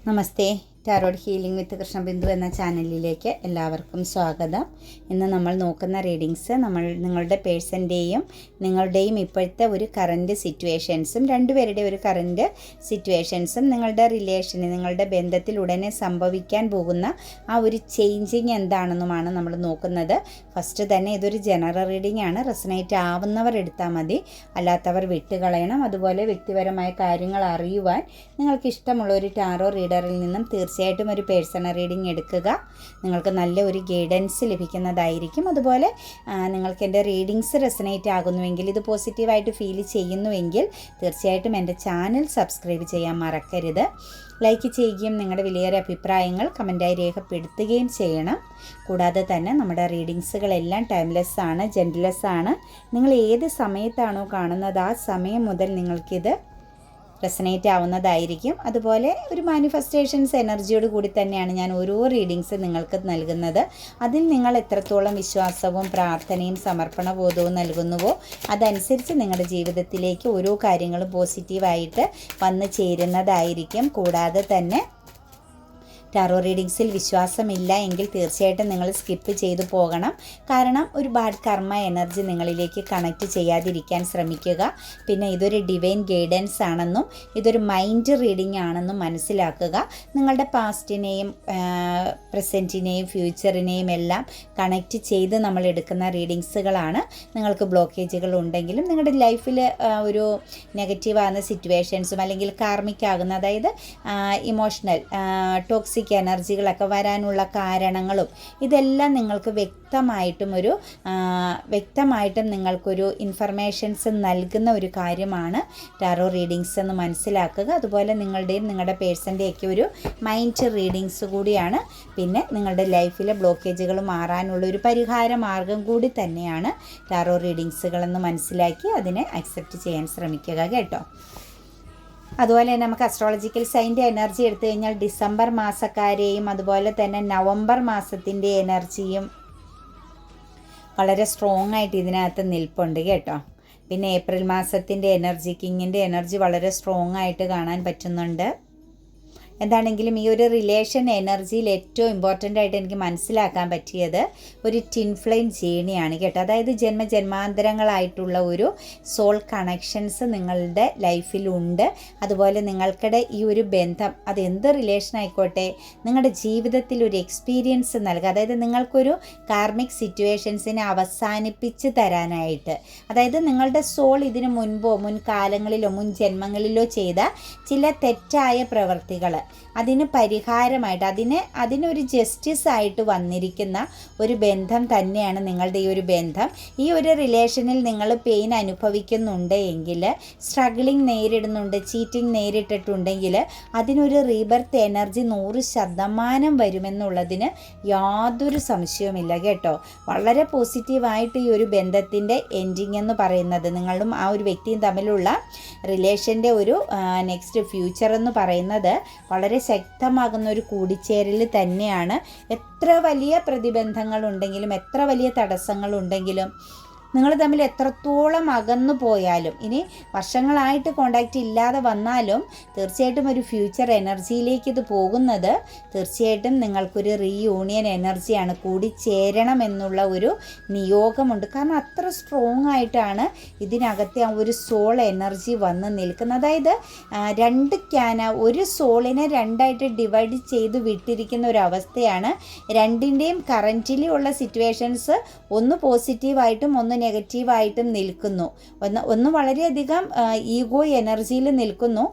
നമസ്തേ. Tarot healing വിത്ത് കൃഷ്ണബിന്ദു എന്ന ചാനലിലേക്ക് എല്ലാവർക്കും സ്വാഗതം. ഇന്ന് നമ്മൾ നോക്കുന്ന റീഡിങ്സ് നിങ്ങളുടെ പേഴ്സൻ്റെയും നിങ്ങളുടെയും ഇപ്പോഴത്തെ ഒരു കറൻറ്റ് സിറ്റുവേഷൻസും രണ്ടുപേരുടെ ഒരു കറൻറ്റ് സിറ്റുവേഷൻസും നിങ്ങളുടെ റിലേഷന് നിങ്ങളുടെ ബന്ധത്തിൽ ഉടനെ സംഭവിക്കാൻ പോകുന്ന ആ ഒരു ചേഞ്ചിങ് എന്താണെന്നുമാണ് നമ്മൾ നോക്കുന്നത്. ഫസ്റ്റ് തന്നെ ഇതൊരു ജനറൽ റീഡിംഗ് ആണ്. റെസനേറ്റ് ആവുന്നവർ എടുത്താൽ മതി, അല്ലാത്തവർ വിട്ടുകളയണം. അതുപോലെ വ്യക്തിപരമായ കാര്യങ്ങൾ അറിയുവാൻ നിങ്ങൾക്ക് ഇഷ്ടമുള്ള ഒരു ടാറോ റീഡറിൽ നിന്നും തീർച്ചയായിട്ടും ഒരു പേഴ്സണൽ റീഡിംഗ് എടുക്കുക. നിങ്ങൾക്ക് നല്ല ഒരു ഗൈഡൻസ് ലഭിക്കുന്നതായിരിക്കും. അതുപോലെ നിങ്ങൾക്ക് എൻ്റെ റീഡിങ്സ് റെസനേറ്റ് ആകുന്നുവെങ്കിൽ, ഇത് പോസിറ്റീവായിട്ട് ഫീൽ ചെയ്യുന്നുവെങ്കിൽ തീർച്ചയായിട്ടും എൻ്റെ ചാനൽ സബ്സ്ക്രൈബ് ചെയ്യാൻ മറക്കരുത്. ലൈക്ക് ചെയ്യുകയും നിങ്ങളുടെ വിലയേറിയ അഭിപ്രായങ്ങൾ കമൻറ്റായി രേഖപ്പെടുത്തുകയും ചെയ്യണം. കൂടാതെ തന്നെ നമ്മുടെ റീഡിങ്സുകളെല്ലാം ടൈംലെസ് ആണ്, ജെൻറ്റ്ലെസ് ആണ്. നിങ്ങൾ ഏത് സമയത്താണോ കാണുന്നത് ആ സമയം മുതൽ നിങ്ങൾക്കിത് റെസനേറ്റ് ആവുന്നതായിരിക്കും. അതുപോലെ ഒരു മാനിഫെസ്റ്റേഷൻസ് എനർജിയോട് കൂടി തന്നെയാണ് ഞാൻ ഓരോ റീഡിങ്സ് നിങ്ങൾക്ക് നൽകുന്നത്. അതിൽ നിങ്ങൾ എത്രത്തോളം വിശ്വാസവും പ്രാർത്ഥനയും സമർപ്പണബോധവും നൽകുന്നുവോ അതനുസരിച്ച് നിങ്ങളുടെ ജീവിതത്തിലേക്ക് ഓരോ കാര്യങ്ങളും പോസിറ്റീവായിട്ട് വന്നു ചേരുന്നതായിരിക്കും. കൂടാതെ തന്നെ ടാറോ റീഡിങ്സിൽ വിശ്വാസമില്ല എങ്കിൽ തീർച്ചയായിട്ടും നിങ്ങൾ സ്കിപ്പ് ചെയ്തു പോകണം. കാരണം ഒരു ബാഡ് കർമ്മ എനർജി നിങ്ങളിലേക്ക് കണക്റ്റ് ചെയ്യാതിരിക്കാൻ ശ്രമിക്കുക. പിന്നെ ഇതൊരു ഡിവൈൻ ഗൈഡൻസ് ആണെന്നും ഇതൊരു മൈൻഡ് റീഡിംഗ് ആണെന്നും മനസ്സിലാക്കുക. നിങ്ങളുടെ പാസ്റ്റിനെയും പ്രസൻറ്റിനെയും ഫ്യൂച്ചറിനെയും എല്ലാം കണക്റ്റ് ചെയ്ത് നമ്മൾ എടുക്കുന്ന റീഡിങ്സുകളാണ്. നിങ്ങൾക്ക് ബ്ലോക്കേജുകൾ ഉണ്ടെങ്കിലും നിങ്ങളുടെ ലൈഫിൽ ഒരു നെഗറ്റീവ് ആകുന്ന സിറ്റുവേഷൻസും അല്ലെങ്കിൽ കാർമിക് ആകുന്ന, അതായത് ഇമോഷണൽ ടോക്സിക് എനർജികളൊക്കെ വരാനുള്ള കാരണങ്ങളും ഇതെല്ലാം നിങ്ങൾക്ക് വ്യക്തമായിട്ടും നിങ്ങൾക്കൊരു ഇൻഫർമേഷൻസ് നൽകുന്ന ഒരു കാര്യമാണ് ടാറോ റീഡിങ്സ് എന്ന് മനസ്സിലാക്കുക. അതുപോലെ നിങ്ങളുടെയും നിങ്ങളുടെ പേഴ്സൻ്റെയൊക്കെ ഒരു മൈൻഡ് റീഡിങ്സ് കൂടിയാണ്. പിന്നെ നിങ്ങളുടെ ലൈഫിലെ ബ്ലോക്കേജുകൾ മാറാനുള്ള ഒരു പരിഹാര മാർഗം കൂടി തന്നെയാണ് ടാറോ റീഡിങ്സുകളെന്ന് മനസ്സിലാക്കി അതിനെ അക്സെപ്റ്റ് ചെയ്യാൻ ശ്രമിക്കുക കേട്ടോ. അതുപോലെ തന്നെ നമുക്ക് അസ്ട്രോളജിക്കൽ സൈൻ്റെ എനർജി എടുത്തു കഴിഞ്ഞാൽ ഡിസംബർ മാസക്കാരെയും അതുപോലെ തന്നെ നവംബർ മാസത്തിൻ്റെ എനർജിയും വളരെ സ്ട്രോങ് ആയിട്ട് ഇതിനകത്ത് നിൽപ്പുണ്ട് കേട്ടോ. പിന്നെ ഏപ്രിൽ മാസത്തിൻ്റെ എനർജി, കിങ്ങിൻ്റെ എനർജി വളരെ സ്ട്രോങ് ആയിട്ട് കാണാൻ പറ്റുന്നുണ്ട്. എന്താണെങ്കിലും ഈ ഒരു റിലേഷൻ എനർജിയിൽ ഏറ്റവും ഇമ്പോർട്ടൻ്റ് ആയിട്ട് എനിക്ക് മനസ്സിലാക്കാൻ പറ്റിയത് ഒരു ട്വിൻ ഫ്ലെയിം ജേണിയാണ് കേട്ടോ. അതായത് ജന്മാന്തരങ്ങളായിട്ടുള്ള ഒരു സോൾ കണക്ഷൻസ് നിങ്ങളുടെ ലൈഫിലുണ്ട്. അതുപോലെ നിങ്ങൾക്കിടെ ഈ ഒരു ബന്ധം, അത് എന്ത് റിലേഷൻ ആയിക്കോട്ടെ, നിങ്ങളുടെ ജീവിതത്തിൽ ഒരു എക്സ്പീരിയൻസ് നൽകുക. അതായത് നിങ്ങൾക്കൊരു കാർമിക് സിറ്റുവേഷൻസിനെ അവസാനിപ്പിച്ച് തരാനായിട്ട്, അതായത് നിങ്ങളുടെ സോൾ ഇതിനു മുൻപോ മുൻകാലങ്ങളിലോ മുൻ ജന്മങ്ങളിലോ ചെയ്ത ചില തെറ്റായ പ്രവൃത്തികൾ അതിന് പരിഹാരമായിട്ട് അതിനൊരു ജസ്റ്റിസ് ആയിട്ട് വന്നിരിക്കുന്ന ഒരു ബന്ധം തന്നെയാണ് നിങ്ങളുടെ ഈ ഒരു ബന്ധം. ഈ ഒരു റിലേഷനിൽ നിങ്ങൾ പെയിൻ അനുഭവിക്കുന്നുണ്ട് എങ്കിൽ, സ്ട്രഗിളിങ് നേരിടുന്നുണ്ട്, ചീറ്റിംഗ് നേരിട്ടിട്ടുണ്ടെങ്കിൽ അതിനൊരു റീബർത്ത് എനർജി 100% വരുമെന്നുള്ളതിന് യാതൊരു സംശയവുമില്ല കേട്ടോ. വളരെ പോസിറ്റീവായിട്ട് ഈ ഒരു ബന്ധത്തിൻ്റെ എൻഡിങ് എന്ന് പറയുന്നത്, നിങ്ങളും ആ ഒരു വ്യക്തിയും തമ്മിലുള്ള റിലേഷൻ്റെ ഒരു നെക്സ്റ്റ് ഫ്യൂച്ചർ എന്ന് പറയുന്നത് വളരെ ശക്തമാകുന്ന ഒരു കൂടിച്ചേരൽ തന്നെയാണ്. എത്ര വലിയ പ്രതിബന്ധങ്ങളുണ്ടെങ്കിലും, എത്ര വലിയ തടസ്സങ്ങളുണ്ടെങ്കിലും, നിങ്ങൾ തമ്മിൽ എത്രത്തോളം അകന്നു പോയാലും, ഇനി വർഷങ്ങളായിട്ട് കോണ്ടാക്റ്റ് ഇല്ലാതെ വന്നാലും തീർച്ചയായിട്ടും ഒരു ഫ്യൂച്ചർ എനർജിയിലേക്ക് ഇത് പോകുന്നത് തീർച്ചയായിട്ടും നിങ്ങൾക്കൊരു റീയൂണിയൻ എനർജിയാണ്. കൂടിച്ചേരണം എന്നുള്ള ഒരു നിയോഗമുണ്ട്. കാരണം അത്ര സ്ട്രോങ് ആയിട്ടാണ് ഇതിനകത്തെ ആ ഒരു സോൾ എനർജി വന്ന് നിൽക്കുന്നത്. അതായത് ഒരു സോളിനെ രണ്ടായിട്ട് ഡിവൈഡ് ചെയ്ത് വിട്ടിരിക്കുന്ന ഒരു അവസ്ഥയാണ്. രണ്ടിൻ്റെയും കറൻറ്റിലുള്ള സിറ്റുവേഷൻസ് ഒന്ന് പോസിറ്റീവായിട്ടും ഒന്ന് നെഗറ്റീവായിട്ടും നിൽക്കുന്നു. ഒന്ന് വളരെയധികം ഈഗോ എനർജിയിൽ നിൽക്കുന്നു.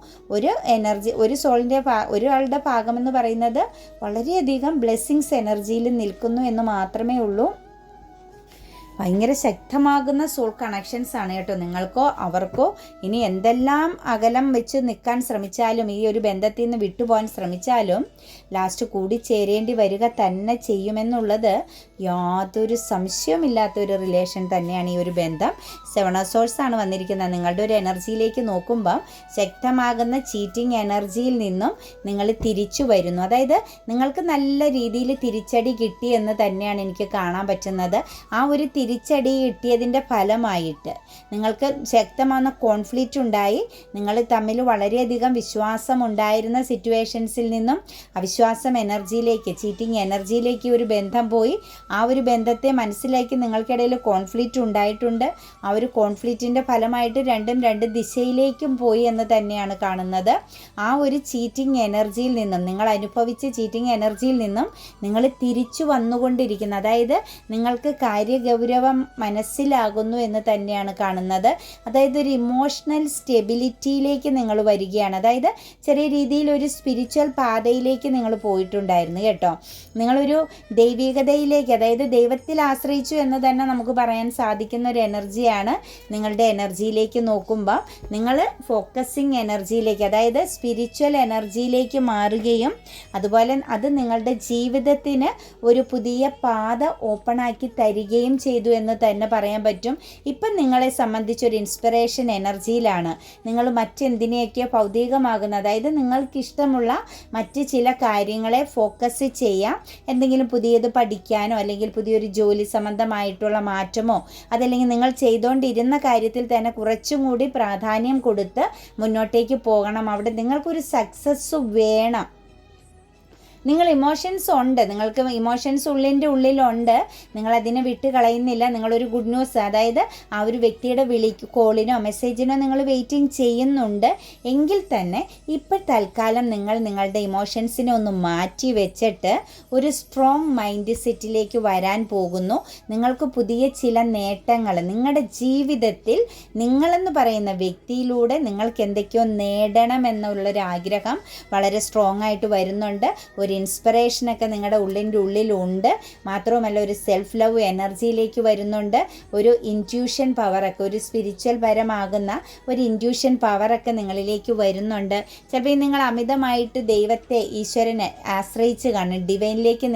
ഒരു സോളിൻ്റെ ഒരാളുടെ ഭാഗമെന്ന് പറയുന്നത് വളരെയധികം ബ്ലെസ്സിങ്സ് എനർജിയിൽ നിൽക്കുന്നു എന്ന് മാത്രമേ ഉള്ളൂ. ഭയങ്കര ശക്തമാകുന്ന സോൾ കണക്ഷൻസ് ആണ് കേട്ടോ. നിങ്ങൾക്കോ അവർക്കോ ഇനി എന്തെല്ലാം അകലം വെച്ച് നിൽക്കാൻ ശ്രമിച്ചാലും, ഈ ഒരു ബന്ധത്തിൽ നിന്ന് വിട്ടുപോകാൻ ശ്രമിച്ചാലും ലാസ്റ്റ് കൂടിച്ചേരേണ്ടി വരിക തന്നെ ചെയ്യുമെന്നുള്ളത് യാതൊരു സംശയവുമില്ലാത്തൊരു റിലേഷൻ തന്നെയാണ് ഈ ഒരു ബന്ധം. 7 ഓഫ് സോഴ്സ് ആണ് വന്നിരിക്കുന്നത്. നിങ്ങളുടെ ഒരു എനർജിയിലേക്ക് നോക്കുമ്പോൾ ശക്തമാകുന്ന ചീറ്റിംഗ് എനർജിയിൽ നിന്നും നിങ്ങൾ തിരിച്ചു വരുന്നു. അതായത് നിങ്ങൾക്ക് നല്ല രീതിയിൽ തിരിച്ചടി കിട്ടി എന്ന് തന്നെയാണ് എനിക്ക് കാണാൻ പറ്റുന്നത്. ആ ഒരു തിരിച്ചടി കിട്ടിയതിൻ്റെ ഫലമായിട്ട് നിങ്ങൾക്ക് ശക്തമായ കോൺഫ്ലിക്റ്റ് ഉണ്ടായി. നിങ്ങൾ തമ്മിൽ വളരെയധികം വിശ്വാസം ഉണ്ടായിരുന്ന സിറ്റുവേഷൻസിൽ നിന്നും അവിശ്വാസം എനർജിയിലേക്ക്, ചീറ്റിംഗ് എനർജിയിലേക്ക് ഒരു ബന്ധം പോയി. ആ ഒരു ബന്ധത്തെ മനസ്സിലാക്കി നിങ്ങൾക്കിടയിൽ കോൺഫ്ലിക്റ്റ് ഉണ്ടായിട്ടുണ്ട്. ആ ഒരു കോൺഫ്ലിക്റ്റിൻ്റെ ഫലമായിട്ട് രണ്ടും രണ്ട് ദിശയിലേക്കും പോയി എന്ന് തന്നെയാണ് കാണുന്നത്. ആ ഒരു ചീറ്റിംഗ് എനർജിയിൽ നിന്നും, നിങ്ങൾ അനുഭവിച്ച ചീറ്റിംഗ് എനർജിയിൽ നിന്നും നിങ്ങൾ തിരിച്ചു വന്നുകൊണ്ടിരിക്കുന്നത്, അതായത് നിങ്ങൾക്ക് കാര്യഗൗരവം മനസ്സിലാകുന്നു എന്ന് തന്നെയാണ് കാണുന്നത്. അതായത് ഒരു ഇമോഷണൽ സ്റ്റെബിലിറ്റിയിലേക്ക് നിങ്ങൾ വരികയാണ്. അതായത് ചെറിയ രീതിയിൽ ഒരു സ്പിരിച്വൽ പാതയിലേക്ക് നിങ്ങൾ പോയിട്ടുണ്ടായിരുന്നു കേട്ടോ. നിങ്ങളൊരു ദൈവികതയിലേക്ക്, അതായത് ദൈവത്തിൽ ആശ്രയിച്ചു എന്ന് തന്നെ നമുക്ക് പറയാൻ സാധിക്കുന്ന ഒരു എനർജിയാണ്. നിങ്ങളുടെ എനർജിയിലേക്ക് നോക്കുമ്പോൾ നിങ്ങൾ ഫോക്കസിങ് എനർജിയിലേക്ക്, അതായത് സ്പിരിച്വൽ എനർജിയിലേക്ക് മാറുകയും അതുപോലെ അത് നിങ്ങളുടെ ജീവിതത്തിന് ഒരു പുതിയ പാത ഓപ്പണാക്കി തരികയും ചെയ്തു എന്ന് തന്നെ പറയാൻ പറ്റും. ഇപ്പം നിങ്ങളെ സംബന്ധിച്ചൊരു ഇൻസ്പിറേഷൻ എനർജിയിലാണ്. നിങ്ങൾ മറ്റെന്തിനെയൊക്കെയോ ഭൗതികമാകുന്ന, അതായത് നിങ്ങൾക്കിഷ്ടമുള്ള മറ്റ് ചില കാര്യങ്ങളെ ഫോക്കസ് ചെയ്യാം. എന്തെങ്കിലും പുതിയത് പഠിക്കാനോ അല്ലെങ്കിൽ പുതിയൊരു ജോലി സംബന്ധമായിട്ടുള്ള മാറ്റമോ അതല്ലെങ്കിൽ നിങ്ങൾ ചെയ്തുകൊണ്ടിരുന്ന കാര്യത്തിൽ തന്നെ കുറച്ചും കൂടി പ്രാധാന്യം കൊടുത്ത് മുന്നോട്ടേക്ക് പോകണം. അവിടെ നിങ്ങൾക്കൊരു സക്സസ് വേണം. നിങ്ങൾ ഇമോഷൻസ് ഉണ്ട്, നിങ്ങൾക്ക് ഇമോഷൻസ് ഉള്ളിലുണ്ട്, നിങ്ങളതിനെ വിട്ട് കളയുന്നില്ല. നിങ്ങളൊരു ഗുഡ് ന്യൂസ്, അതായത് ആ ഒരു വ്യക്തിയുടെ കോളിനോ മെസ്സേജിനോ നിങ്ങൾ വെയിറ്റിംഗ് ചെയ്യുന്നുണ്ട്. എങ്കിൽ തന്നെ ഇപ്പോൾ തൽക്കാലം നിങ്ങൾ നിങ്ങളുടെ ഇമോഷൻസിനെ ഒന്ന് മാറ്റി വെച്ചിട്ട് ഒരു സ്ട്രോങ് മൈൻഡ് സെറ്റിലേക്ക് വരാൻ പോകുന്നു. നിങ്ങൾക്ക് പുതിയ ചില നേട്ടങ്ങൾ നിങ്ങളുടെ ജീവിതത്തിൽ, നിങ്ങളെന്ന് പറയുന്ന വ്യക്തിയിലൂടെ നിങ്ങൾക്ക് എന്തൊക്കെയോ നേടണം എന്നുള്ളൊരു ആഗ്രഹം വളരെ സ്ട്രോങ് ആയിട്ട് വരുന്നുണ്ട്. ഒരു ഇൻസ്പിറേഷനൊക്കെ നിങ്ങളുടെ ഉള്ളിലുണ്ട്. മാത്രവുമല്ല ഒരു സെൽഫ് ലവ് എനർജിയിലേക്ക് വരുന്നുണ്ട്. ഒരു ഇൻറ്റ്യൂഷൻ പവറൊക്കെ, ഒരു സ്പിരിച്വൽ പരമാകുന്ന ഒരു ഇൻറ്റ്യൂഷൻ പവറൊക്കെ നിങ്ങളിലേക്ക് വരുന്നുണ്ട്. ചിലപ്പോൾ നിങ്ങൾ അമിതമായിട്ട് ദൈവത്തെ, ഈശ്വരനെ ആശ്രയിച്ച് കാണും. ഡിവൈനിലേക്ക്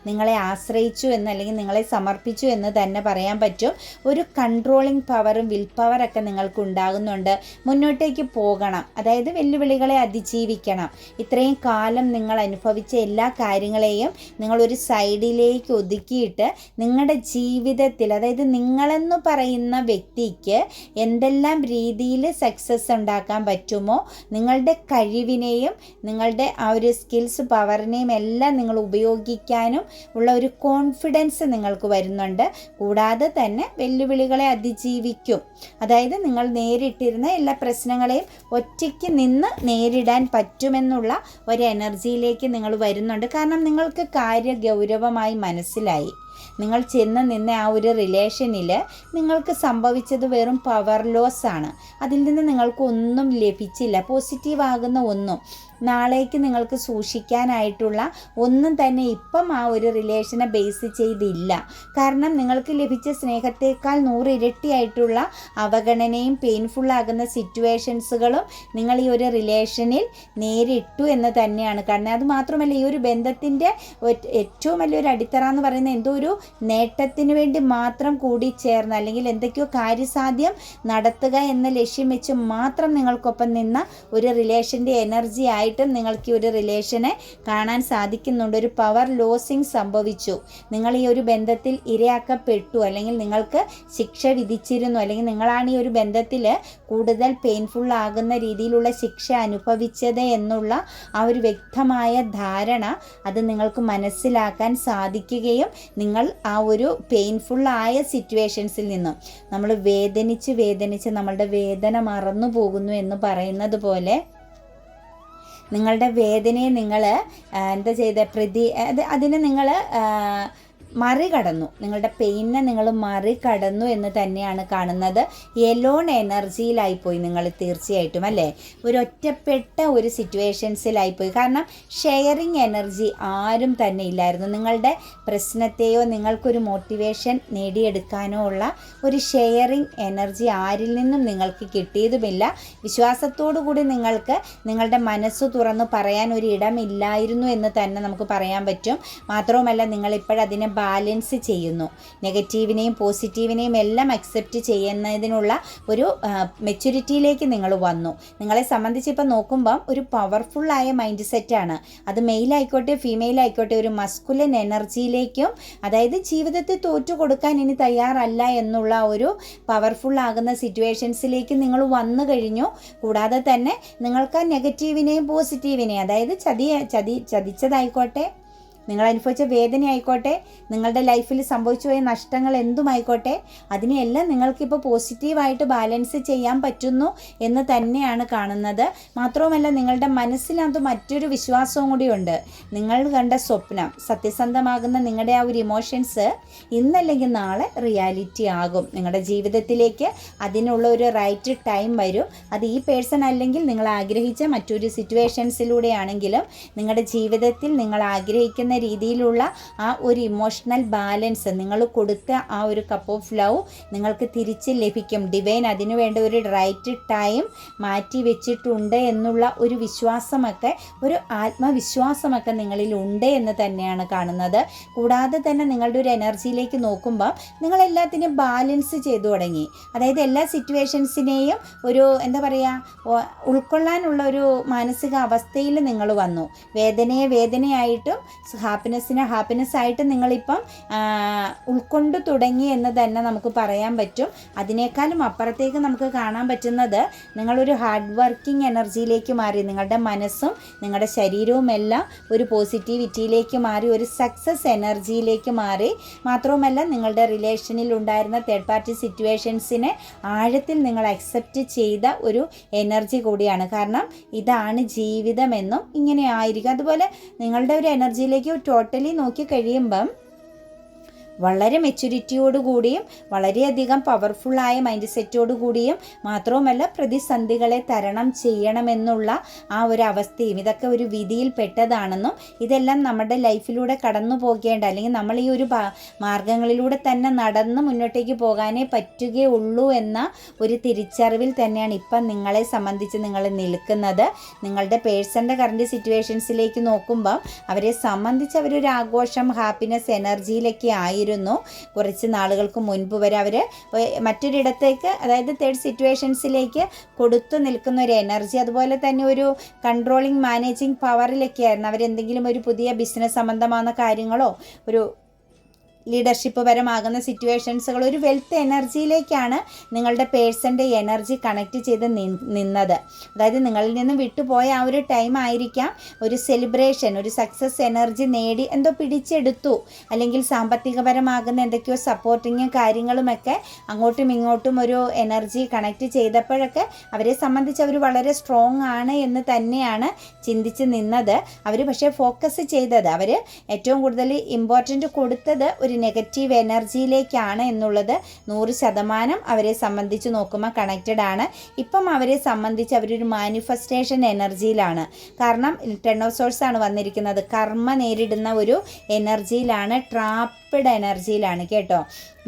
നിങ്ങളെ ആശ്രയിച്ചു എന്ന്, അല്ലെങ്കിൽ നിങ്ങളെ സമർപ്പിച്ചു എന്ന് തന്നെ പറയാൻ പറ്റും. ഒരു കൺട്രോളിങ് പവറും വിൽ പവറൊക്കെ നിങ്ങൾക്ക് ഉണ്ടാകുന്നുണ്ട്. മുന്നോട്ടേക്ക് പോകണം, അതായത് വെല്ലുവിളികളെ അതിജീവിക്കണം. ഇത്രയും കാലം നിങ്ങൾ അനുഭവിച്ച എല്ലാ കാര്യങ്ങളെയും നിങ്ങളൊരു സൈഡിലേക്ക് ഒതുക്കിയിട്ട് നിങ്ങളുടെ ജീവിതത്തിൽ, അതായത് നിങ്ങളെന്ന് പറയുന്ന വ്യക്തിക്ക് എന്തെല്ലാം രീതിയിൽ സക്സസ് ഉണ്ടാക്കാൻ പറ്റുമോ നിങ്ങളുടെ കഴിവിനെയും നിങ്ങളുടെ ആ ഒരു സ്കിൽസ് പവറിനെയും എല്ലാം നിങ്ങൾ ഉപയോഗിക്കാനും ഉള്ള ഒരു കോൺഫിഡൻസ് നിങ്ങൾക്ക് വരുന്നുണ്ട്. കൂടാതെ തന്നെ വെല്ലുവിളികളെ അതിജീവിക്കും. അതായത് നിങ്ങൾ നേരിട്ടിരുന്ന എല്ലാ പ്രശ്നങ്ങളെയും ഒറ്റയ്ക്ക് നിന്ന് നേരിടാൻ പറ്റുമെന്നുള്ള ഒരു എനർജിയിലേക്ക് നിങ്ങൾ വരുന്നുണ്ട്. കാരണം നിങ്ങൾക്ക് കാര്യഗൗരവമായി മനസ്സിലായി. നിങ്ങൾ ചെന്ന് നിന്ന ആ ഒരു റിലേഷനിൽ നിങ്ങൾക്ക് സംഭവിച്ചത് വെറും പവർ ലോസ് ആണ്. അതിൽ നിന്ന് നിങ്ങൾക്ക് ഒന്നും ലഭിച്ചില്ല, പോസിറ്റീവാകുന്ന ഒന്നും. നാളേക്ക് നിങ്ങൾക്ക് സൂക്ഷിക്കാനായിട്ടുള്ള ഒന്നും തന്നെ ഇപ്പം ആ ഒരു റിലേഷനെ ബേസ് ചെയ്തില്ല. കാരണം നിങ്ങൾക്ക് ലഭിച്ച സ്നേഹത്തേക്കാൾ 100 ഇരട്ടിയായിട്ടുള്ള അവഗണനയും പെയിൻഫുള്ളാകുന്ന സിറ്റുവേഷൻസുകളും നിങ്ങൾ ഈ ഒരു റിലേഷനിൽ നേരിട്ടു എന്ന് തന്നെയാണ് കാണുന്നത്. അതുമാത്രമല്ല, ഈ ഒരു ബന്ധത്തിൻ്റെ ഏറ്റവും വലിയൊരു അടിത്തറ എന്ന് പറയുന്നത് എന്തോ ഒരു നേട്ടത്തിന് വേണ്ടി മാത്രം കൂടി ചേർന്ന്, അല്ലെങ്കിൽ എന്തൊക്കെയോ കാര്യസാധ്യം നടത്തുക എന്ന ലക്ഷ്യം വെച്ച് മാത്രം നിങ്ങൾക്കൊപ്പം നിന്ന ഒരു റിലേഷൻ്റെ എനർജി ആയിട്ടും നിങ്ങൾക്ക് ഈ ഒരു റിലേഷനെ കാണാൻ സാധിക്കുന്നുണ്ട്. ഒരു പവർ ലോസിങ് സംഭവിച്ചു. നിങ്ങൾ ഈ ഒരു ബന്ധത്തിൽ ഇരയാക്കപ്പെട്ടു, അല്ലെങ്കിൽ നിങ്ങൾക്ക് ശിക്ഷ വിധിച്ചിരുന്നു, അല്ലെങ്കിൽ നിങ്ങളാണ് ഈ ഒരു ബന്ധത്തിൽ കൂടുതൽ പെയിൻഫുൾ ആകുന്ന രീതിയിലുള്ള ശിക്ഷ അനുഭവിച്ചത് എന്നുള്ള ആ ഒരു വ്യക്തമായ ധാരണ അത് നിങ്ങൾക്ക് മനസ്സിലാക്കാൻ സാധിക്കുകയും നിങ്ങൾ ആ ഒരു പെയിൻഫുള്ളായ സിറ്റുവേഷൻസിൽ നിന്നും, നമ്മൾ വേദനിച്ച് നമ്മളുടെ വേദന മറന്നു പോകുന്നു എന്ന് പറയുന്നത് പോലെ നിങ്ങളുടെ വേദനയെ നിങ്ങൾ എന്താ ചെയ്ത അതിനെ നിങ്ങൾ മറികടന്നു, നിങ്ങളുടെ പെയിനെ നിങ്ങൾ മറികടന്നു എന്ന് തന്നെയാണ് കാണുന്നത്. എലോൺ എനർജിയിലായിപ്പോയി നിങ്ങൾ തീർച്ചയായിട്ടും, അല്ലേ? ഒരു ഒറ്റപ്പെട്ട ഒരു സിറ്റുവേഷൻസിലായിപ്പോയി. കാരണം ഷെയറിങ് എനർജി ആരും തന്നെ ഇല്ലായിരുന്നു. നിങ്ങളുടെ പ്രശ്നത്തെയോ നിങ്ങൾക്കൊരു മോട്ടിവേഷൻ നേടിയെടുക്കാനോ ഉള്ള ഒരു ഷെയറിങ് എനർജി ആരിൽ നിന്നും നിങ്ങൾക്ക് കിട്ടിയതുമില്ല. വിശ്വാസത്തോടു കൂടി നിങ്ങൾക്ക് നിങ്ങളുടെ മനസ്സ് തുറന്ന് പറയാൻ ഒരു ഇടമില്ലായിരുന്നു എന്ന് തന്നെ നമുക്ക് പറയാൻ പറ്റും. മാത്രവുമല്ല, നിങ്ങളിപ്പോഴതിനെ ബാലൻസ് ചെയ്യുന്നു. നെഗറ്റീവിനെയും പോസിറ്റീവിനെയും എല്ലാം അക്സെപ്റ്റ് ചെയ്യുന്നതിനുള്ള ഒരു മെച്യൂരിറ്റിയിലേക്ക് നിങ്ങൾ വന്നു. നിങ്ങളെ സംബന്ധിച്ച് ഇപ്പം നോക്കുമ്പം ഒരു പവർഫുള്ളായ മൈൻഡ് സെറ്റാണ്. അത് മെയിലായിക്കോട്ടെ ഫീമെയിലായിക്കോട്ടെ, ഒരു മസ്കുലൻ എനർജിയിലേക്കും, അതായത് ജീവിതത്തിൽ തോറ്റു കൊടുക്കാൻ ഇനി തയ്യാറല്ല എന്നുള്ള ഒരു പവർഫുള്ളാകുന്ന സിറ്റുവേഷൻസിലേക്ക് നിങ്ങൾ വന്നു കഴിഞ്ഞു. കൂടാതെ തന്നെ നിങ്ങൾക്ക് ആ നെഗറ്റീവിനെയും പോസിറ്റീവിനെയും, അതായത് ചതിച്ചതായിക്കോട്ടെ, നിങ്ങൾ അനുഭവിച്ച വേദനയായിക്കോട്ടെ, നിങ്ങളുടെ ലൈഫിൽ സംഭവിച്ചു പോയ നഷ്ടങ്ങൾ എന്തുമായിക്കോട്ടെ, അതിനെയെല്ലാം നിങ്ങൾക്കിപ്പോൾ പോസിറ്റീവായിട്ട് ബാലൻസ് ചെയ്യാൻ പറ്റുന്നു എന്ന് തന്നെയാണ് കാണുന്നത്. മാത്രവുമല്ല നിങ്ങളുടെ മനസ്സിനകത്ത് മറ്റൊരു വിശ്വാസവും കൂടിയുണ്ട്. നിങ്ങൾ കണ്ട സ്വപ്നം, സത്യസന്ധമാകുന്ന നിങ്ങളുടെ ആ ഒരു ഇമോഷൻസ് ഇന്നല്ലെങ്കിൽ നാളെ റിയാലിറ്റി ആകും. നിങ്ങളുടെ ജീവിതത്തിലേക്ക് അതിനുള്ള ഒരു റൈറ്റ് ടൈം വരും. അത് ഈ പേഴ്സൺ അല്ലെങ്കിൽ നിങ്ങൾ ആഗ്രഹിച്ച മറ്റൊരു സിറ്റുവേഷൻസിലൂടെയാണെങ്കിലും നിങ്ങളുടെ ജീവിതത്തിൽ നിങ്ങൾ ആഗ്രഹിക്കുന്ന രീതിയിലുള്ള ആ ഒരു ഇമോഷണൽ ബാലൻസ്, നിങ്ങൾ കൊടുത്ത ആ ഒരു കപ്പ് ഓഫ് ലവ് നിങ്ങൾക്ക് തിരിച്ച് ലഭിക്കും. ഡിവൈൻ അതിനു വേണ്ട ഒരു റൈറ്റ് ടൈം മാറ്റി വെച്ചിട്ടുണ്ട് എന്നുള്ള ഒരു വിശ്വാസമൊക്കെ, ഒരു ആത്മവിശ്വാസമൊക്കെ നിങ്ങളിൽ ഉണ്ട് എന്ന് തന്നെയാണ് കാണുന്നത്. കൂടാതെ തന്നെ നിങ്ങളുടെ ഒരു എനർജിയിലേക്ക് നോക്കുമ്പോൾ നിങ്ങളെല്ലാത്തിനെയും ബാലൻസ് ചെയ്തു തുടങ്ങി. അതായത് എല്ലാ സിറ്റുവേഷൻസിനെയും ഒരു എന്താ പറയുക, ഉൾക്കൊള്ളാനുള്ള ഒരു മാനസിക അവസ്ഥയിൽ നിങ്ങൾ വന്നു. വേദനയെ വേദനയായിട്ടും ഹാപ്പിനെസ്സായിട്ട് നിങ്ങളിപ്പം ഉൾക്കൊണ്ടു തുടങ്ങി എന്ന് തന്നെ നമുക്ക് പറയാൻ പറ്റും. അതിനേക്കാളും അപ്പുറത്തേക്ക് നമുക്ക് കാണാൻ പറ്റുന്നത് നിങ്ങളൊരു ഹാർഡ് വർക്കിംഗ് എനർജിയിലേക്ക് മാറി. നിങ്ങളുടെ മനസ്സും നിങ്ങളുടെ ശരീരവും എല്ലാം ഒരു പോസിറ്റിവിറ്റിയിലേക്ക് മാറി, ഒരു സക്സസ് എനർജിയിലേക്ക് മാറി. മാത്രവുമല്ല നിങ്ങളുടെ റിലേഷനിൽ ഉണ്ടായിരുന്ന തേർഡ് പാർട്ടി സിറ്റുവേഷൻസിനെ ആഴത്തിൽ നിങ്ങൾ അക്സെപ്റ്റ് ചെയ്ത ഒരു എനർജി കൂടിയാണ്. കാരണം ഇതാണ് ജീവിതമെന്നും ഇങ്ങനെ ആയിരിക്കും. അതുപോലെ നിങ്ങളുടെ ഒരു എനർജിയിലേക്ക് ടോട്ടലി നോക്കി കഴിയുമ്പം വളരെ മെച്യൂരിറ്റിയോടുകൂടിയും വളരെയധികം പവർഫുള്ളായ മൈൻഡ് സെറ്റോടുകൂടിയും മാത്രവുമല്ല പ്രതിസന്ധികളെ തരണം ചെയ്യണമെന്നുള്ള ആ ഒരു അവസ്ഥയും, ഇതൊക്കെ ഒരു വിധിയിൽ പെട്ടതാണെന്നും ഇതെല്ലാം നമ്മുടെ ലൈഫിലൂടെ കടന്നു പോകേണ്ട, അല്ലെങ്കിൽ നമ്മൾ ഈ ഒരു മാർഗങ്ങളിലൂടെ തന്നെ നടന്ന് മുന്നോട്ടേക്ക് പോകാനേ പറ്റുകയുള്ളൂ എന്ന ഒരു തിരിച്ചറിവിൽ തന്നെയാണ് ഇപ്പം നിങ്ങളെ സംബന്ധിച്ച് നിങ്ങൾ നിൽക്കുന്നത്. നിങ്ങളുടെ പേഴ്സൻ്റെ കറണ്ട് സിറ്റുവേഷൻസിലേക്ക് നോക്കുമ്പം അവരെ സംബന്ധിച്ച് അവരൊരു ആഘോഷം, ഹാപ്പിനെസ് എനർജിയിലൊക്കെ ആയിരുന്നു. കുറച്ച് നാളുകൾക്ക് മുൻപ് വരെ അവർ മറ്റൊരിടത്തേക്ക്, അതായത് തേർഡ് സിറ്റുവേഷൻസിലേക്ക് കൊടുത്തു നിൽക്കുന്ന ഒരു എനർജി, അതുപോലെ തന്നെ ഒരു കൺട്രോളിങ് മാനേജിങ് പവറിലൊക്കെ ആയിരുന്നു. അവരെന്തെങ്കിലും ഒരു പുതിയ ബിസിനസ് സംബന്ധമായ കാര്യങ്ങളോ ഒരു ലീഡർഷിപ്പ് പരമാകുന്ന സിറ്റുവേഷൻസുകൾ, ഒരു വെൽത്ത് എനർജിയിലേക്കാണ് നിങ്ങളുടെ പേഴ്സൻ്റെ എനർജി കണക്ട് ചെയ്ത് നിന്നത്. അതായത് നിങ്ങളിൽ നിന്ന് വിട്ടുപോയ ആ ഒരു ടൈം ആയിരിക്കാം ഒരു സെലിബ്രേഷൻ, ഒരു സക്സസ് എനർജി നേടി എന്തോ പിടിച്ചെടുത്തു, അല്ലെങ്കിൽ സാമ്പത്തികപരമാകുന്ന എന്തൊക്കെയോ സപ്പോർട്ടിങ്ങും കാര്യങ്ങളുമൊക്കെ അങ്ങോട്ടും ഇങ്ങോട്ടും ഒരു എനർജി കണക്ട് ചെയ്തപ്പോഴൊക്കെ അവരെ സംബന്ധിച്ച് അവർ വളരെ സ്ട്രോങ് ആണ് എന്ന് തന്നെയാണ് ചിന്തിച്ച് നിന്നത്. അവർ പക്ഷേ ഫോക്കസ് ചെയ്തത്, അവർ ഏറ്റവും കൂടുതൽ ഇമ്പോർട്ടൻ്റ് കൊടുത്തത് ഒരു നെഗറ്റീവ് എനർജിയിലേക്കാണ് എന്നുള്ളത് 100% അവരെ സംബന്ധിച്ച് നോക്കുമ്പോൾ കണക്റ്റഡ് ആണ്. ഇപ്പം അവരെ സംബന്ധിച്ച് അവരൊരു മാനിഫെസ്റ്റേഷൻ എനർജിയിലാണ്. കാരണം 10 ഓഫ് സോഴ്സ് ആണ് വന്നിരിക്കുന്നത്. കർമ്മ നേരിടുന്ന ഒരു എനർജിയിലാണ്, ട്രാപ്പ്ഡ് എനർജിയിലാണ് കേട്ടോ.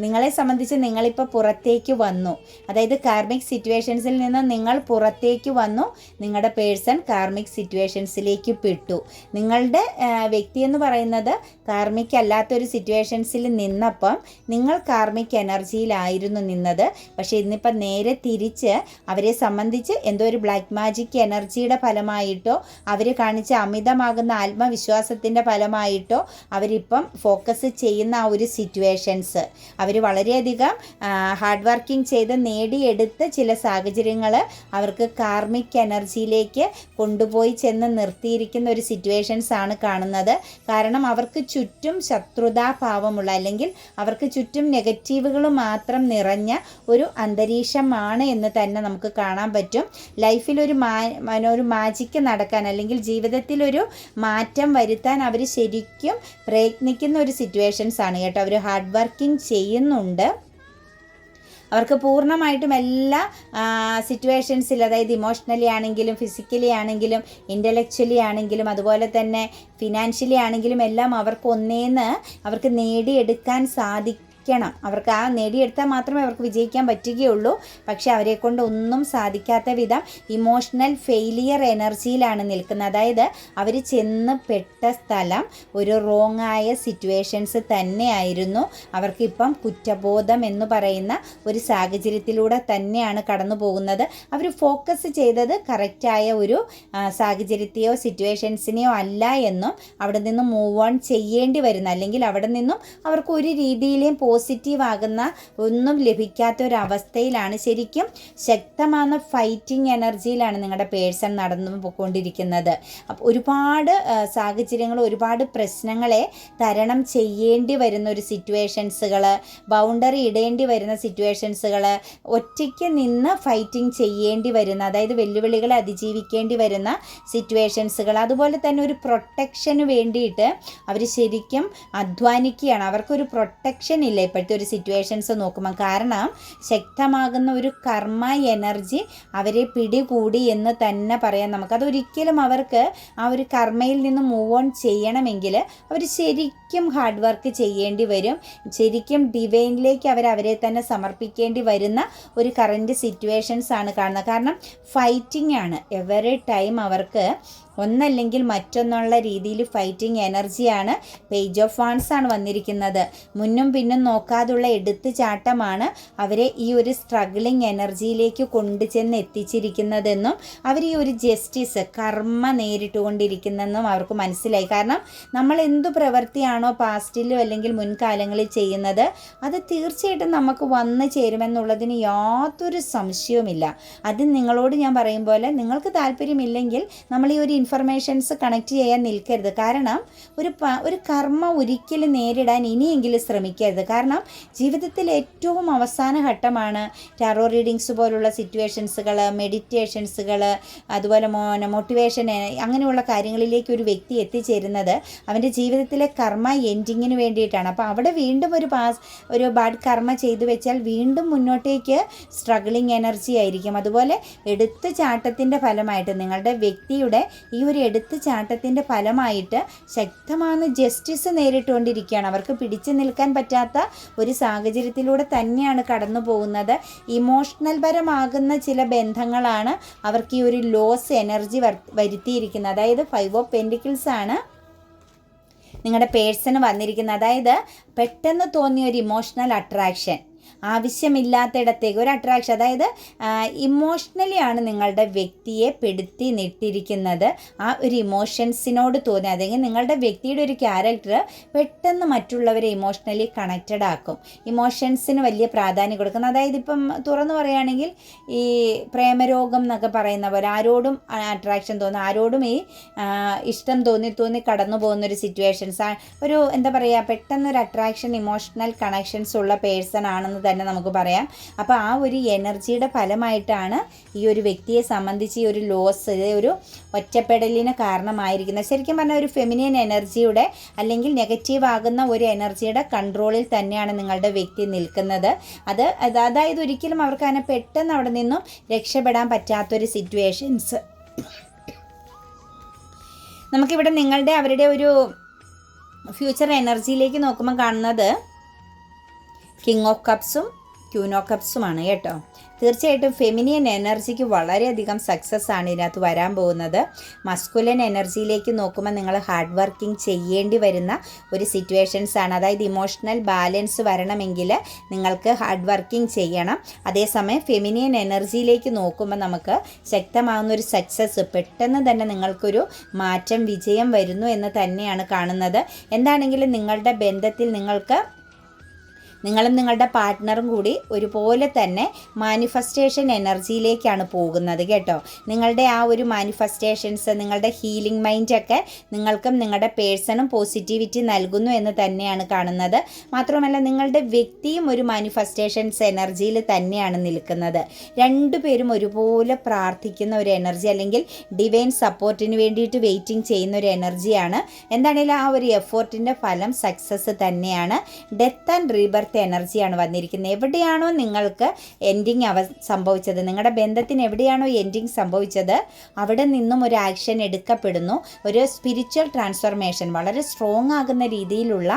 നിങ്ങളെ സംബന്ധിച്ച് നിങ്ങളിപ്പോൾ പുറത്തേക്ക് വന്നു, അതായത് കാർമിക് സിറ്റുവേഷൻസിൽ നിന്ന് നിങ്ങൾ പുറത്തേക്ക് വന്നു. നിങ്ങളുടെ പേഴ്സൺ കാർമിക് സിറ്റുവേഷൻസിലേക്ക് പെട്ടു. നിങ്ങളുടെ വ്യക്തി എന്ന് പറയുന്നത് കാർമിക് അല്ലാത്തൊരു സിറ്റുവേഷൻസിൽ നിന്നപ്പം നിങ്ങൾ കാർമിക് എനർജിയിലായിരുന്നു നിന്നത്. പക്ഷേ ഇന്നിപ്പം നേരെ തിരിച്ച് അവരെ സംബന്ധിച്ച് എന്തോ ഒരു ബ്ലാക്ക് മാജിക് എനർജിയുടെ ഫലമായിട്ടോ അവർ കാണിച്ച അമിതമാകുന്ന ആത്മവിശ്വാസത്തിൻ്റെ ഫലമായിട്ടോ അവരിപ്പം ഫോക്കസ് ചെയ്യുന്ന ആ ഒരു സിറ്റുവേഷൻസ്, അവർ വളരെയധികം ഹാർഡ് വർക്കിംഗ് ചെയ്ത് നേടിയെടുത്ത ചില സാഹചര്യങ്ങൾ അവർക്ക് കാർമിക് എനർജിയിലേക്ക് കൊണ്ടുപോയി ചെന്ന് നിർത്തിയിരിക്കുന്ന ഒരു സിറ്റുവേഷൻസ് ആണ് കാണുന്നത്. കാരണം അവർക്ക് ചുറ്റും ശത്രുതാഭാവമുള്ള, അല്ലെങ്കിൽ അവർക്ക് ചുറ്റും നെഗറ്റീവുകൾ മാത്രം നിറഞ്ഞ ഒരു അന്തരീക്ഷമാണ് എന്ന് തന്നെ നമുക്ക് കാണാൻ പറ്റും. ലൈഫിലൊരു ഒരു മാജിക്ക് നടക്കാൻ, അല്ലെങ്കിൽ ജീവിതത്തിലൊരു മാറ്റം വരുത്താൻ അവർ ശരിക്കും പ്രയത്നിക്കുന്ന ഒരു സിറ്റുവേഷൻസ് ആണ് കേട്ടോ. അവർ ഹാർഡ് വർക്കിംഗ് ചെയ്യുന്നുണ്ട്. അവർക്ക് പൂർണ്ണമായിട്ടും എല്ലാ സിറ്റുവേഷൻസിൽ, അതായത് ഇമോഷണലി ആണെങ്കിലും ഫിസിക്കലി ആണെങ്കിലും ഇൻ്റലക്ച്വലി ആണെങ്കിലും അതുപോലെ തന്നെ ഫിനാൻഷ്യലി ആണെങ്കിലും എല്ലാം അവർക്ക് ഒന്നേന്ന് അവർക്ക് നേടിയെടുക്കാൻ സാധിക്കും സാധിക്കണം. അവർക്ക് ആ നേടിയെടുത്താൽ മാത്രമേ അവർക്ക് വിജയിക്കാൻ പറ്റുകയുള്ളൂ. പക്ഷെ അവരെ കൊണ്ട് ഒന്നും സാധിക്കാത്ത വിധം ഇമോഷണൽ ഫെയിലിയർ എനർജിയിലാണ് നിൽക്കുന്നത്. അതായത് അവർ ചെന്ന് പെട്ട സ്ഥലം ഒരു റോങ് ആയ സിറ്റുവേഷൻസ് തന്നെയായിരുന്നു. അവർക്കിപ്പം കുറ്റബോധം എന്ന് പറയുന്ന ഒരു സാഹചര്യത്തിലൂടെ തന്നെയാണ് കടന്നു പോകുന്നത്. അവർ ഫോക്കസ് ചെയ്തത് കറക്റ്റായ ഒരു സാഹചര്യത്തെയോ സിറ്റുവേഷൻസിനെയോ അല്ല എന്നും അവിടെ നിന്നും മൂവ് ഓൺ ചെയ്യേണ്ടി വരുന്ന, അല്ലെങ്കിൽ അവിടെ നിന്നും അവർക്ക് ഒരു രീതിയിലെയും പോസിറ്റീവ് ആകുന്ന ഒന്നും ലഭിക്കാത്ത ഒരു അവസ്ഥയിലാണ്. ശരിക്കും ശക്തമായ ഫൈറ്റിംഗ് എനർജിയിലാണ് നിങ്ങളുടെ പേഴ്സൺ നടന്നു പോയിക്കൊണ്ടിരിക്കുന്നത്. അപ്പോൾ ഒരുപാട് സാഹചര്യങ്ങൾ, ഒരുപാട് പ്രശ്നങ്ങളെ തരണം ചെയ്യേണ്ടി വരുന്ന ഒരു സിറ്റുവേഷൻസുകൾ, ബൗണ്ടറി ഇടേണ്ടി വരുന്ന സിറ്റുവേഷൻസുകൾ, ഒറ്റയ്ക്ക് നിന്ന് ഫൈറ്റിംഗ് ചെയ്യേണ്ടി വരുന്ന, അതായത് വെല്ലുവിളികളെ അതിജീവിക്കേണ്ടി വരുന്ന സിറ്റുവേഷൻസുകൾ, അതുപോലെ തന്നെ ഒരു പ്രൊട്ടക്ഷന് വേണ്ടിയിട്ട് അവർ ശരിക്കും അധ്വാനിക്കുകയാണ്. അവർക്കൊരു പ്രൊട്ടക്ഷൻ ഇല്ല ഇപ്പോഴത്തെ ഒരു സിറ്റുവേഷൻസ് നോക്കുമ്പോൾ. കാരണം ശക്തമാകുന്ന ഒരു കർമ്മ എനർജി അവരെ പിടികൂടി എന്ന് തന്നെ പറയാം നമുക്ക്. അതൊരിക്കലും അവർക്ക് ആ ഒരു കർമ്മയിൽ നിന്ന് മൂവ് ഓൺ ചെയ്യണമെങ്കിൽ അവർ ശരിക്കും ഹാർഡ് വർക്ക് ചെയ്യേണ്ടി വരും. ശരിക്കും ഡിവൈനിലേക്ക് അവരെ തന്നെ സമർപ്പിക്കേണ്ടി വരുന്ന ഒരു കറൻറ്റ് സിറ്റുവേഷൻസ് ആണ് കാണുന്നത്. കാരണം ഫൈറ്റിംഗ് ആണ് എവറി ടൈം. അവർക്ക് ഒന്നല്ലെങ്കിൽ മറ്റൊന്നുള്ള രീതിയിൽ ഫൈറ്റിംഗ് എനർജിയാണ്. പേജ് ഓഫ് വാൺസ് ആണ് വന്നിരിക്കുന്നത്. മുന്നും പിന്നും നോക്കാതുള്ള എടുത്തു ചാട്ടമാണ് അവരെ ഈ ഒരു സ്ട്രഗ്ലിംഗ് എനർജിയിലേക്ക് കൊണ്ടുചെന്ന് എത്തിച്ചിരിക്കുന്നതെന്നും അവർ ഈ ഒരു ജസ്റ്റിസ് കർമ്മ നേരിട്ടുകൊണ്ടിരിക്കുന്നതെന്നും അവർക്ക് മനസ്സിലായി. കാരണം നമ്മൾ എന്തു പ്രവൃത്തിയാണോ പാസ്റ്റിലോ അല്ലെങ്കിൽ മുൻകാലങ്ങളിൽ ചെയ്യുന്നത് അത് തീർച്ചയായിട്ടും നമുക്ക് വന്നു ചേരുമെന്നുള്ളതിന് യാതൊരു സംശയവുമില്ല. അത് നിങ്ങളോട് ഞാൻ പറയും പോലെ നിങ്ങൾക്ക് താല്പര്യമില്ലെങ്കിൽ നമ്മൾ ഈ ഒരു ഇൻഫർമേഷൻസ് കണക്ട് ചെയ്യാൻ നിൽക്കരുത്. കാരണം ഒരു കർമ്മ ഒരിക്കലും നേരിടാൻ ഇനിയെങ്കിലും ശ്രമിക്കരുത്. കാരണം ജീവിതത്തിൽ ഏറ്റവും അവസാന ഘട്ടമാണ് ടാറോ റീഡിങ്സ് പോലുള്ള സിറ്റുവേഷൻസുകൾ, മെഡിറ്റേഷൻസുകൾ, അതുപോലെ മോട്ടിവേഷൻ, അങ്ങനെയുള്ള കാര്യങ്ങളിലേക്ക് ഒരു വ്യക്തി എത്തിച്ചേരുന്നത് അവൻ്റെ ജീവിതത്തിലെ കർമ്മ എൻഡിങ്ങിന് വേണ്ടിയിട്ടാണ്. അപ്പോൾ അവിടെ വീണ്ടും ഒരു ബാഡ് കർമ്മ ചെയ്തു വെച്ചാൽ വീണ്ടും മുന്നോട്ടേക്ക് സ്ട്രഗ്ലിംഗ് എനർജി ആയിരിക്കും. അതുപോലെ എടുത്തു ചാട്ടത്തിൻ്റെ ഫലമായിട്ട് നിങ്ങളുടെ വ്യക്തിയുടെ ഈ ഒരു എടുത്തു ചാട്ടത്തിൻ്റെ ഫലമായിട്ട് ശക്തമായ ജസ്റ്റിസ് നേരിട്ടുകൊണ്ടിരിക്കുകയാണ്. അവർക്ക് പിടിച്ചു നിൽക്കാൻ പറ്റാത്ത ഒരു സാഹചര്യത്തിലൂടെ തന്നെയാണ് കടന്നു പോകുന്നത്. ഇമോഷണൽ പരമാകുന്ന ചില ബന്ധങ്ങളാണ് അവർക്ക് ഈ ഒരു ലോസ് എനർജി വരുത്തിയിരിക്കുന്നത്. അതായത് 5 ഓഫ് പെൻറ്റിക്കിൾസ് ആണ് നിങ്ങളുടെ പേഴ്സണ് വന്നിരിക്കുന്നത്. അതായത് പെട്ടെന്ന് തോന്നിയ ഒരു ഇമോഷണൽ അട്രാക്ഷൻ, ആവശ്യമില്ലാത്തിടത്തേക്ക് ഒരു അട്രാക്ഷൻ, അതായത് ഇമോഷണലി ആണ് നിങ്ങളുടെ വ്യക്തിയെ പെടുത്തി നിട്ടിരിക്കുന്നത്. ആ ഒരു ഇമോഷൻസിനോട് തോന്നി, അല്ലെങ്കിൽ നിങ്ങളുടെ വ്യക്തിയുടെ ഒരു ക്യാരക്ടർ പെട്ടെന്ന് മറ്റുള്ളവരെ ഇമോഷണലി കണക്റ്റഡ് ആക്കും. ഇമോഷൻസിന് വലിയ പ്രാധാന്യം കൊടുക്കുന്നത്. അതായത് ഇപ്പം തുറന്നു പറയുകയാണെങ്കിൽ ഈ പ്രേമരോഗം എന്നൊക്കെ പറയുന്ന പോലെ ആരോടും അട്രാക്ഷൻ തോന്നും, ആരോടും ഈ ഇഷ്ടം തോന്നി കടന്നു പോകുന്നൊരു സിറ്റുവേഷൻസ്, ഒരു എന്താ പറയുക, പെട്ടെന്നൊരു അട്രാക്ഷൻ, ഇമോഷണൽ കണക്ഷൻസ് ഉള്ള പേഴ്സൺ ആണെന്ന് തന്നെ നമുക്ക് പറയാം. അപ്പോൾ ആ ഒരു എനർജിയുടെ ഫലമായിട്ടാണ് ഈ ഒരു വ്യക്തിയെ സംബന്ധിച്ച് ഈ ഒരു ലോസ്, ഒരു ഒറ്റപ്പെടലിന് കാരണമായിരിക്കുന്നത്. ശരിക്കും പറഞ്ഞാൽ ഒരു ഫെമിനിയൻ എനർജിയുടെ അല്ലെങ്കിൽ നെഗറ്റീവ് ആകുന്ന ഒരു എനർജിയുടെ കൺട്രോളിൽ തന്നെയാണ് നിങ്ങളുടെ വ്യക്തി നിൽക്കുന്നത്. അതായത് ഒരിക്കലും അവർക്ക് അതിനെ പെട്ടെന്ന് അവിടെ നിന്നും രക്ഷപ്പെടാൻ പറ്റാത്തൊരു സിറ്റുവേഷൻസ്. നമുക്കിവിടെ അവരുടെ ഒരു ഫ്യൂച്ചർ എനർജിയിലേക്ക് നോക്കുമ്പോൾ കാണുന്നത് കിങ് ഓഫ് കപ്സും ക്യൂൻ ഓഫ് കപ്സുമാണ് കേട്ടോ. തീർച്ചയായിട്ടും ഫെമിനിയൻ എനർജിക്ക് വളരെയധികം സക്സസ് ആണ് ഇതിനകത്ത് വരാൻ പോകുന്നത്. മസ്കുലൻ എനർജിയിലേക്ക് നോക്കുമ്പോൾ നിങ്ങൾ ഹാർഡ് വർക്കിംഗ് ചെയ്യേണ്ടി വരുന്ന ഒരു സിറ്റുവേഷൻസ് ആണ്. അതായത് ഇമോഷണൽ ബാലൻസ് വരണമെങ്കിൽ നിങ്ങൾക്ക് ഹാർഡ് വർക്കിംഗ് ചെയ്യണം. അതേസമയം ഫെമിനിയൻ എനർജിയിലേക്ക് നോക്കുമ്പോൾ നമുക്ക് ശക്തമാകുന്ന ഒരു സക്സസ്, പെട്ടെന്ന് തന്നെ നിങ്ങൾക്കൊരു മാറ്റം, വിജയം വരുന്നു എന്ന് തന്നെയാണ് കാണുന്നത്. എന്താണെങ്കിലും നിങ്ങളുടെ ബന്ധത്തിൽ നിങ്ങളും നിങ്ങളുടെ പാർട്ട്ണറും കൂടി ഒരുപോലെ തന്നെ മാനിഫെസ്റ്റേഷൻ എനർജിയിലേക്കാണ് പോകുന്നത് കേട്ടോ. നിങ്ങളുടെ ആ ഒരു മാനിഫെസ്റ്റേഷൻസ്, നിങ്ങളുടെ ഹീലിംഗ് മൈൻഡൊക്കെ നിങ്ങൾക്കും നിങ്ങളുടെ പേഴ്സണും പോസിറ്റിവിറ്റി നൽകുന്നു എന്ന് തന്നെയാണ് കാണുന്നത്. മാത്രമല്ല നിങ്ങളുടെ വ്യക്തിയും ഒരു മാനിഫെസ്റ്റേഷൻസ് എനർജിയിൽ തന്നെയാണ് നിൽക്കുന്നത്. രണ്ടുപേരും ഒരുപോലെ പ്രാർത്ഥിക്കുന്ന ഒരു എനർജി, അല്ലെങ്കിൽ ഡിവൈൻ സപ്പോർട്ടിന് വേണ്ടിയിട്ട് വെയിറ്റിംഗ് ചെയ്യുന്ന ഒരു എനർജിയാണ്. എന്താണെങ്കിലും ആ ഒരു എഫോർട്ടിൻ്റെ ഫലം സക്സസ് തന്നെയാണ്. ഡെത്ത് ആൻഡ് റീബർത്ത് എനർജിയാണ് വന്നിരിക്കുന്നത്. എവിടെയാണോ നിങ്ങൾക്ക് എൻഡിങ് സംഭവിച്ചത്, നിങ്ങളുടെ ബന്ധത്തിന് എവിടെയാണോ എൻഡിങ് സംഭവിച്ചത്, അവിടെ നിന്നും ഒരു ആക്ഷൻ എടുക്കപ്പെടുന്നു. ഒരു സ്പിരിച്വൽ ട്രാൻസ്ഫോർമേഷൻ, വളരെ സ്ട്രോങ് ആകുന്ന രീതിയിലുള്ള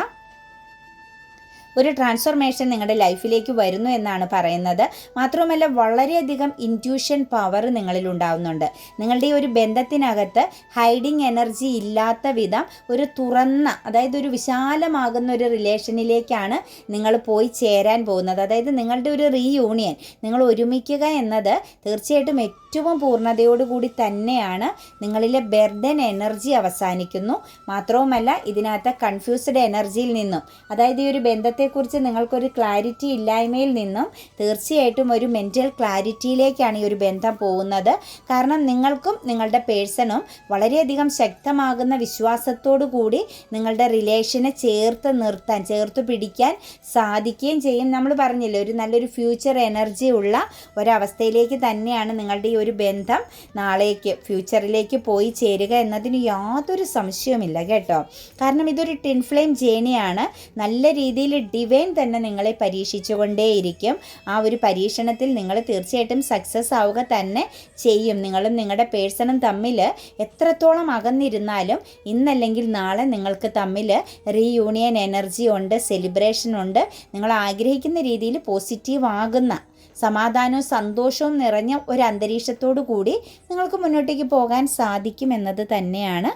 ഒരു ട്രാൻസ്ഫോർമേഷൻ നിങ്ങളുടെ ലൈഫിലേക്ക് വരുന്നു എന്നാണ് പറയുന്നത്. മാത്രവുമല്ല വളരെയധികം ഇൻറ്റ്യൂഷൻ പവർ നിങ്ങളിൽ ഉണ്ടാവുന്നുണ്ട്. നിങ്ങളുടെ ഈ ഒരു ബന്ധത്തിനകത്ത് ഹൈഡിങ് എനർജി ഇല്ലാത്ത വിധം ഒരു തുറന്ന, അതായത് ഒരു വിശാലമാകുന്ന ഒരു റിലേഷനിലേക്കാണ് നിങ്ങൾ പോയി ചേരാൻ പോകുന്നത്. അതായത് നിങ്ങളുടെ ഒരു റീയൂണിയൻ, നിങ്ങൾ ഒരുമിക്കുക എന്നത് തീർച്ചയായിട്ടും ഏറ്റവും പൂർണ്ണതയോടുകൂടി തന്നെയാണ്. നിങ്ങളിലെ ബർഡൻ എനർജി അവസാനിക്കുന്നു. മാത്രവുമല്ല ഇതിനകത്ത് കൺഫ്യൂസ്ഡ് എനർജിയിൽ നിന്നും, അതായത് ഈ ഒരു ബന്ധത്തെക്കുറിച്ച് നിങ്ങൾക്കൊരു ക്ലാരിറ്റി ഇല്ലായ്മയിൽ നിന്നും തീർച്ചയായിട്ടും ഒരു മെൻ്റൽ ക്ലാരിറ്റിയിലേക്കാണ് ഈ ഒരു ബന്ധം പോകുന്നത്. കാരണം നിങ്ങൾക്കും നിങ്ങളുടെ പേഴ്സണും വളരെയധികം ശക്തമാകുന്ന വിശ്വാസത്തോടു കൂടി നിങ്ങളുടെ റിലേഷനെ ചേർത്ത് നിർത്താൻ, ചേർത്ത് പിടിക്കാൻ സാധിക്കുകയും ചെയ്യും. നമ്മൾ പറഞ്ഞില്ലേ, ഒരു നല്ലൊരു ഫ്യൂച്ചർ എനർജി ഉള്ള ഒരവസ്ഥയിലേക്ക് തന്നെയാണ് നിങ്ങളുടെ ഈ ഒരു ബന്ധം നാളേക്ക്, ഫ്യൂച്ചറിലേക്ക് പോയി ചേരുക എന്നതിന് യാതൊരു സംശയവുമില്ല കേട്ടോ. കാരണം ഇതൊരു ടിൻ ഫ്ലെയിം ജേണിയാണ്. നല്ല രീതിയിൽ ഡിവൈൻ തന്നെ നിങ്ങളെ പരീക്ഷിച്ചുകൊണ്ടേയിരിക്കും. ആ ഒരു പരീക്ഷണത്തിൽ നിങ്ങൾ തീർച്ചയായിട്ടും സക്സസ് ആവുക തന്നെ ചെയ്യും. നിങ്ങളും നിങ്ങളുടെ പേഴ്സണും തമ്മിൽ എത്രത്തോളം അകന്നിരുന്നാലും ഇന്നല്ലെങ്കിൽ നാളെ നിങ്ങൾക്ക് തമ്മിൽ റീയൂണിയൻ എനർജി ഉണ്ട്, സെലിബ്രേഷൻ ഉണ്ട്. നിങ്ങൾ ആഗ്രഹിക്കുന്ന രീതിയിൽ പോസിറ്റീവ് ആകുന്ന, സമാധാനവും സന്തോഷവും നിറഞ്ഞ ഒരു അന്തരീക്ഷത്തോടു കൂടി നിങ്ങൾക്ക് മുന്നോട്ടേക്ക് പോകാൻ സാധിക്കും എന്നത് തന്നെയാണ്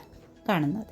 കാണുന്നത്.